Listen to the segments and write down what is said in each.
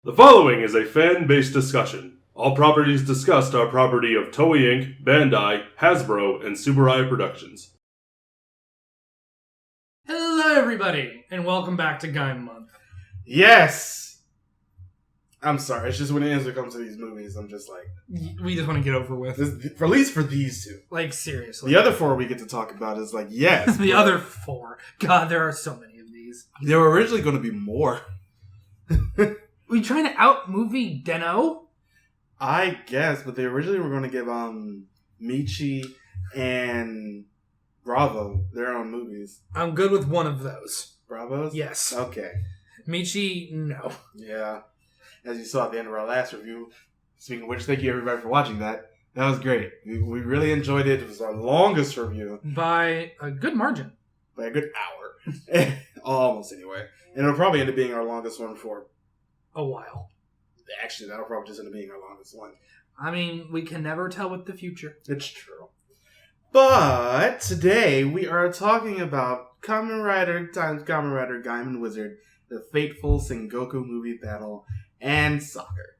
The following is a fan-based discussion. All properties discussed are property of Toei Inc., Bandai, Hasbro, and Subaru Productions. Hello everybody, and welcome back to Gaim Month. Yes! I'm sorry, it's just when it ends when it comes to these movies, I'm just like... We just want to get over with. At least for these two. Like, seriously. The other four we get to talk about is like, yes. The other four. God, there are so many of these. There were originally going to be more. We trying to out-movie Deno? I guess, but they originally were going to give Michi and Bravo their own movies. I'm good with one of those. Bravos? Yes. Okay. Michi, no. Yeah. As you saw at the end of our last review, speaking of which, thank you everybody for watching that. That was great. We really enjoyed it. It was our longest review. By a good margin. By a good hour. Almost, anyway. And it'll probably end up being our longest one for... a while. Actually, that'll probably just end up being our longest one. I mean, we can never tell with the future. It's true. But today we are talking about Kamen Rider times Kamen Rider Gaim and Wizard, the fateful Sengoku movie battle, and soccer.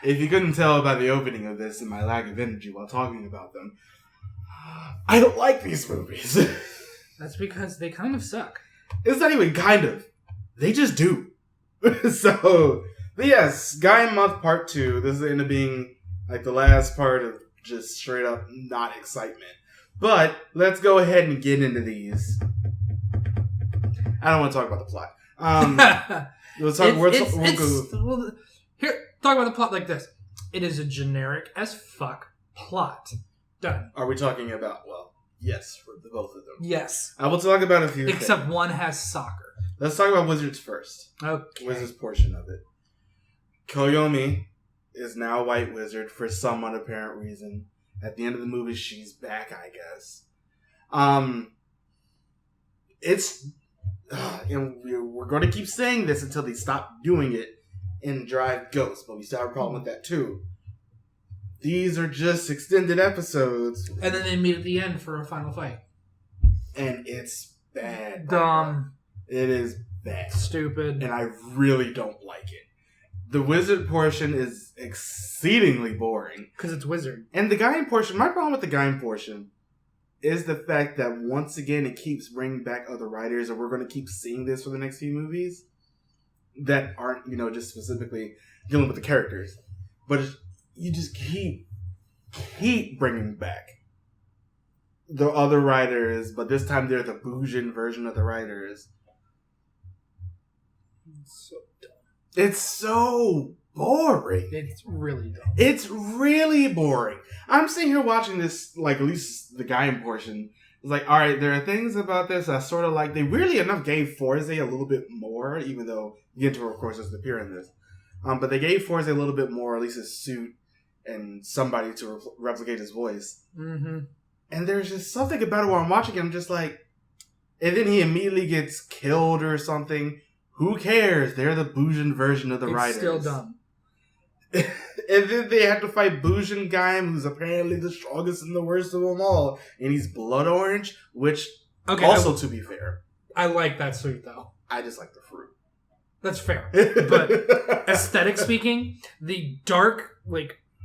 If you couldn't tell by the opening of this and my lack of energy while talking about them, I don't like these movies. That's because they kind of suck. It's not even kind of. They just do. So, but yes, Gaim Month Part 2. This is going to being like the last part of just straight up not excitement. But let's go ahead and get into these. I don't want to talk about the plot. We'll talk. Here, talk about the plot like this. It is a generic as fuck plot. Done. Are we talking about? Well, yes, for the both of them. Yes. I will talk about a few. Except things. one has soccer. Let's talk about Wizards first. Okay. Wizards portion of it. Koyomi is now a white wizard for some unapparent reason. At the end of the movie, she's back, I guess. And we're going to keep saying this until they stop doing it in Drive Ghost, but we still have a problem with that too. These are just extended episodes. And then they meet at the end for a final fight. And it's bad. Dumb. It is bad. Stupid. And I really don't like it. The wizard portion is exceedingly boring. Because it's wizard. And the Gaim portion, my problem with the Gaim portion is the fact that once again it keeps bringing back other writers, and we're going to keep seeing this for the next few movies that aren't, just specifically dealing with the characters. But you just keep bringing back the other writers, but this time they're the Bujin version of the writers. It's so dumb. It's so boring. It's really dumb. It's really boring. I'm sitting here watching this, like, at least the Gaim portion. It's like, alright, there are things about this I sort of like. They weirdly enough gave Forze a little bit more, even though Ginto, of course, doesn't appear in this. But they gave Forze a little bit more, at least his suit, and somebody to replicate his voice. Mm-hmm. And there's just something about it while I'm watching it, I'm just like... And then he immediately gets killed or something. Who cares? They're the Bujin version of the writers. It's still dumb. And then they have to fight Bujin Gaim, who's apparently the strongest and the worst of them all. And he's blood orange, which, also to be fair... I like that suit, though. I just like the fruit. That's fair. But aesthetic speaking, the dark,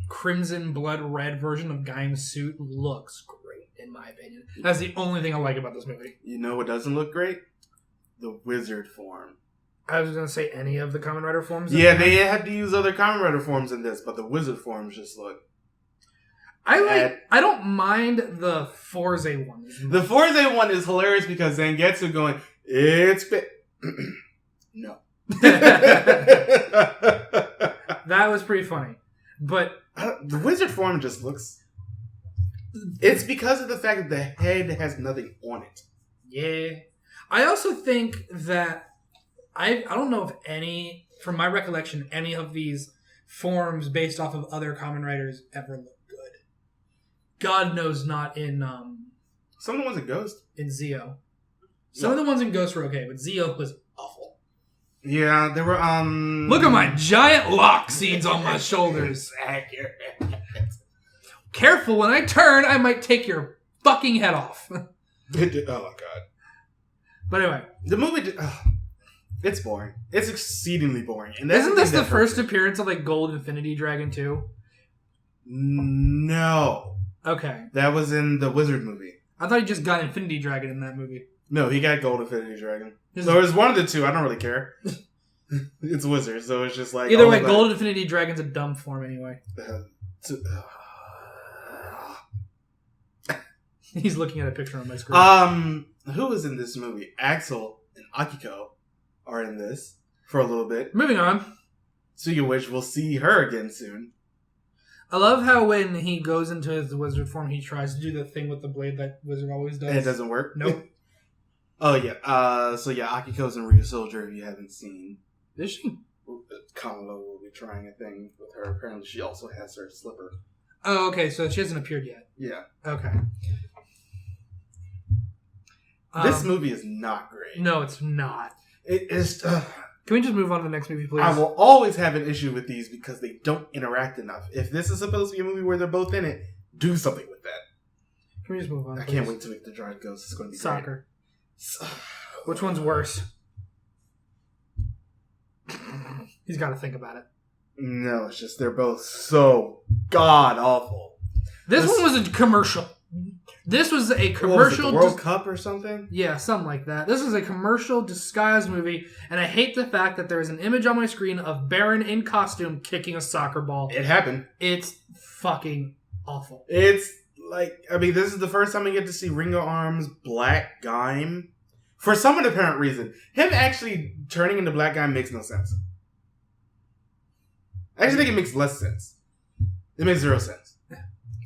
crimson blood red version of Gaim's suit looks great, in my opinion. That's the only thing I like about this movie. You know what doesn't look great? The wizard form. I was going to say any of the Kamen Rider forms. Yeah, they had to use other Kamen Rider forms in this, but the wizard forms just look... I don't mind the Forze one. The Forze one is hilarious because Zangetsu going, it's... No. That was pretty funny. But... the wizard form just looks... It's because of the fact that the head has nothing on it. Yeah. I also think that... I don't know if any, from my recollection, any of these forms based off of other Kamen Riders ever look good. God knows not in... Some of the ones in Ghost. In Zeo. Some of the ones in Ghost were okay, but Zeo was awful. Yeah, there were... Look at my giant lock seeds on my shoulders. Careful, when I turn, I might take your fucking head off. Oh, God. But anyway. The movie... It's boring. It's exceedingly boring. And that's Isn't this thing the that first hurts it. appearance of like Gold Infinity Dragon 2? No. Okay. That was in the Wizard movie. I thought he just got Infinity Dragon in that movie. No, he got Gold Infinity Dragon. His- So it was one of the two. I don't really care. It's Wizard, so it's just like... Either all way, of Gold Infinity Dragon's a dumb form anyway. He's looking at a picture on my screen. Who is in this movie? Axel and Akiko are in this for a little bit. Moving on. Speaking of which, we'll see her again soon. I love how when he goes into his wizard form, he tries to do the thing with the blade that Wizard always does. And it doesn't work? Nope. Oh, yeah. So, yeah, Akiko's in Ryu Soldier if you haven't seen. Is she? Kamala will be trying a thing with her. Apparently, she also has her slipper. Oh, okay. So she hasn't appeared yet. Yeah. Okay. This movie is not great. No, it's not. It is... Can we just move on to the next movie, please? I will always have an issue with these because they don't interact enough. If this is supposed to be a movie where they're both in it, do something with that. Can we just move on, I please? can't wait to make the drive goes. It's going to be Soccer. great. Which one's worse? He's got to think about it. No, it's just they're both so god awful. This one was a commercial. This was a What was it, commercial. the World Cup or something? Yeah, something like that. This was a commercial disguised movie, and I hate the fact that there is an image on my screen of Baron in costume kicking a soccer ball. It happened. It's fucking awful. It's like, I mean, this is the first time we get to see Ringo Arm's Black Gaim. For some apparent reason, him actually turning into Black Gaim makes no sense. I actually think it makes less sense. It makes 0 sense.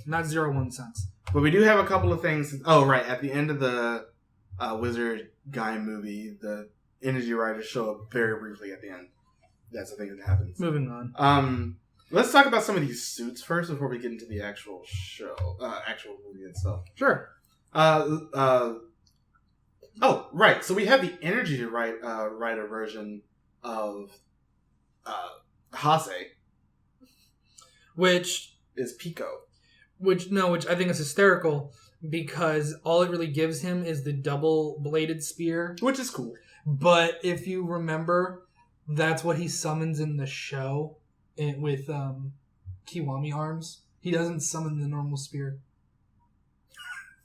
Not 0-1 cents. But we do have a couple of things. Oh, right. At the end of the Wizard Gaim movie, the Energy Riders show up very briefly at the end. That's the thing that happens. Moving on. Let's talk about some of these suits first before we get into the actual show, actual movie itself. Sure. Oh, right. So we have the Energy Rider version of Hase. Which Is Pico. Which I think is hysterical because all it really gives him is the double-bladed spear. Which is cool. But if you remember, that's what he summons in the show with Kiwami arms. He doesn't summon the normal spear.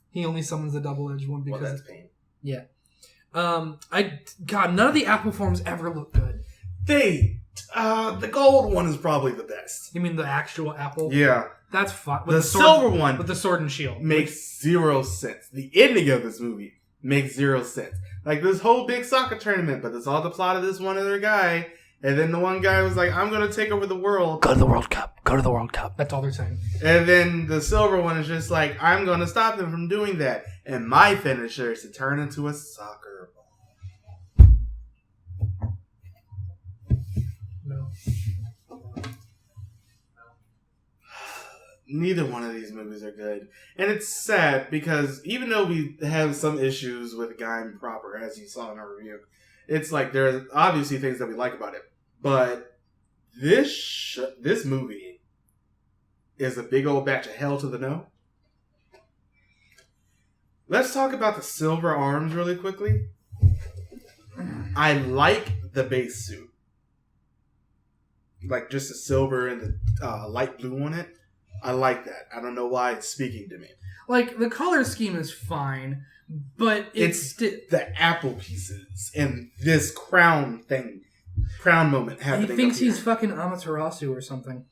He only summons the double-edged one because... Well, that's pain. Yeah. God, none of the apple forms ever look good. The gold one is probably the best. You mean the actual apple? Yeah. That's fine. The silver one with the sword and shield makes 0 sense. The ending of this movie makes 0 sense. Like this whole big soccer tournament, but it's all the plot of this one other guy. And then the one guy was like, I'm going to take over the world. Go to the World Cup. Go to the World Cup. That's all they're saying. And then the silver one is just like, I'm going to stop him from doing that. And my finisher is to turn into a soccer ball. No. Neither one of these movies are good. And it's sad because even though we have some issues with Gaim proper, as you saw in our review, it's like there are obviously things that we like about it. But this movie is a big old batch of hell to the no. Let's talk about the silver arms really quickly. I like the base suit. Like just the silver and the light blue on it. I like that. I don't know why it's speaking to me. Like, the color scheme is fine, but It's the apple pieces and this crown moment happening. He thinks up here. he's fucking Amaterasu or something.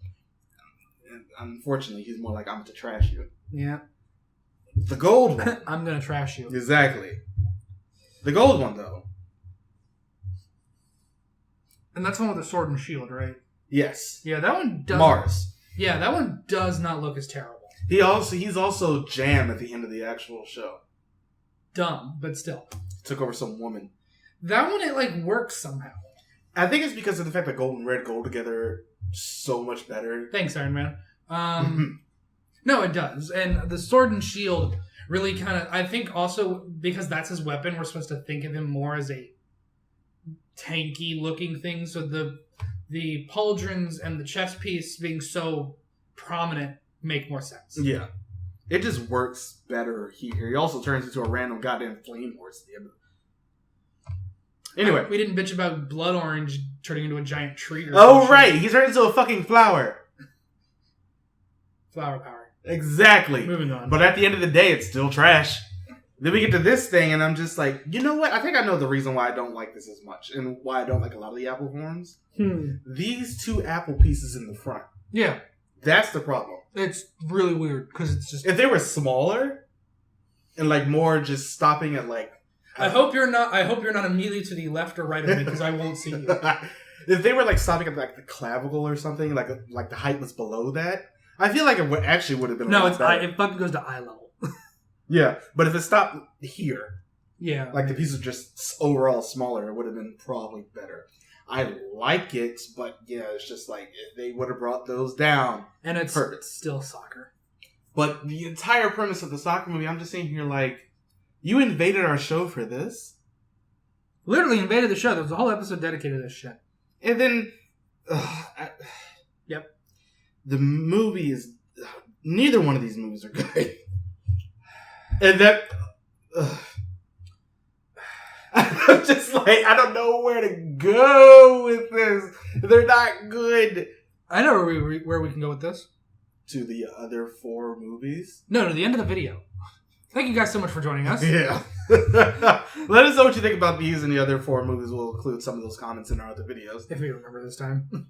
And unfortunately, he's more like, I'm to trash you. Yeah. The gold one. I'm gonna trash you. Exactly. The gold one, though. And that's the one with the sword and shield, right? Yes. Yeah, that one does. Mars. Yeah, that one does not look as terrible. He's also Jam at the end of the actual show. Dumb, but still. Took over some woman. That one, it like works somehow. I think it's because of the fact that gold and red go together so much better. Thanks, Iron Man. No, it does. And the sword and shield really kind of... I think also because that's his weapon, we're supposed to think of him more as a tanky-looking thing. So the pauldrons and the chest piece being so prominent make more sense. Yeah. It just works better here. He also turns into a random goddamn flame horse at the end Anyway. We didn't bitch about Blood Orange turning into a giant tree or Oh, some right. shit. He turned into a fucking flower. Flower power. Exactly. Moving on. But at the end of the day, it's still trash. Then we get to this thing, and I'm just like, you know what? I think I know the reason why I don't like this as much, and why I don't like a lot of the apple forms. These 2 apple pieces in the front. Yeah. That's the problem. It's really weird, because it's just... If they were smaller, and like more just stopping at like... I hope you're not immediately to the left or right of me, because I won't see you. If they were like stopping at like the clavicle or something, like the height was below that, I feel like it would have been. No, it fucking goes to eye level. Yeah, but if it stopped here, Yeah, like the piece was just overall smaller, it would have been probably better. I like it, but yeah, it's just like if they would have brought those down, and it's perfect. still soccer. But the entire premise of the soccer movie, I'm just saying here, like, you invaded our show for this, Literally invaded the show. There was a whole episode dedicated to this shit. and then, Yep. The movie is neither one of these movies are good. And that... I'm just like, I don't know where to go with this. They're not good. I know where we can go with this. To the other 4 movies? No, to the end of the video. Thank you guys so much for joining us. Yeah. Let us know what you think about these and the other 4 movies. We'll include some of those comments in our other videos. If we remember this time.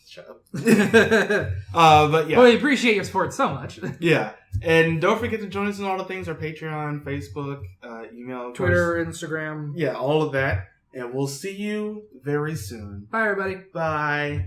Shut up. But yeah. Well, we appreciate your support so much. Yeah. And don't forget to join us in all the things, our Patreon, Facebook, email, Twitter, Instagram. Yeah, all of that. And we'll see you very soon. Bye, everybody. Bye.